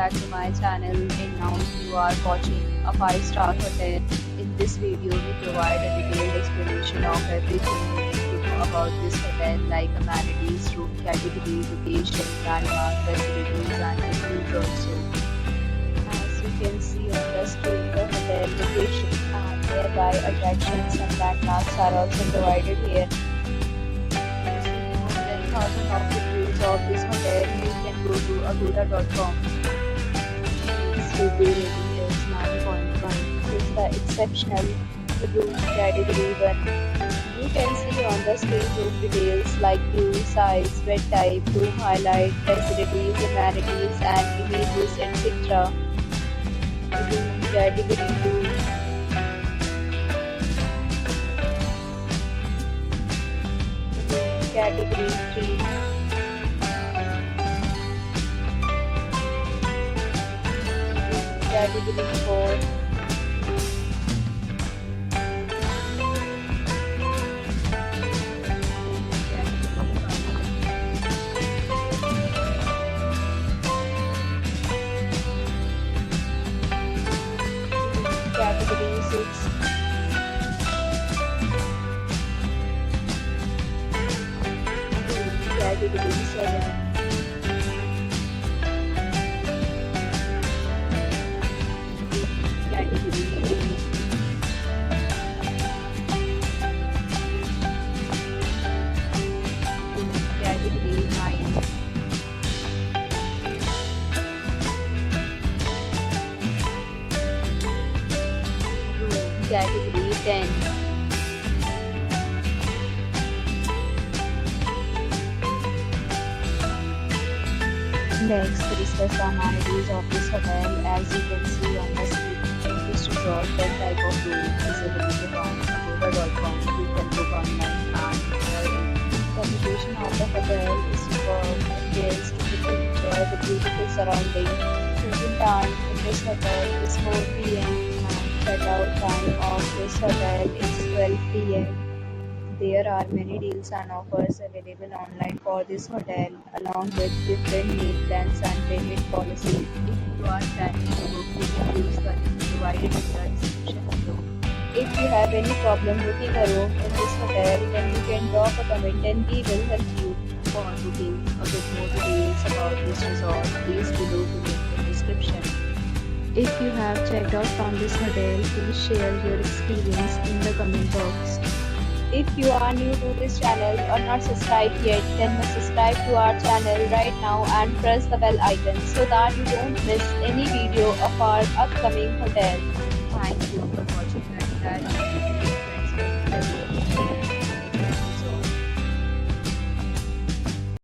back to my channel, and now you are watching a 5-star hotel. In this video, we provide a detailed explanation of everything you need to know about this hotel, like amenities, room category, location, landmark, facilities, and reviews also. As you can see on the screen, the hotel location and nearby attractions and landmarks are also provided here. To see more than 1,000 of reviews of this hotel, you can go to agoda.com. Its review rating is 9.1. This is the exceptional room category 1. You can see on the screen room details like view, size, bed type, room highlight, facilities, amenities, and images, etc. Room category 2. Category 3. Category 4. Category 6. Category 7. Category 8. Category 9. Category 10. Next, to discuss the amenities of this hotel. As you can see on the screen, in this resort, 10 type of room is available on agoda.com. You can book online and enjoy it. The location of the hotel is superb. Guests to enjoy the beautiful surroundings. Check-in time in this hotel is 4 p.m. and check-out time of this hotel is 12 p.m. There are many deals and offers available online for this hotel, along with different meal plans and payment policies. If you are planning to book, you can use the link provided in the description below. If you have any problem booking a room in this hotel, then you can drop a comment and we will help you. For booking a bit more details about this resort, please below the link in the description. If you have checked out from this hotel, please share your experience in the comment box. If you are new to this channel or not subscribed yet, then must subscribe to our channel right now and press the bell icon so that you don't miss any video of our upcoming hotel. Thank you for watching the entire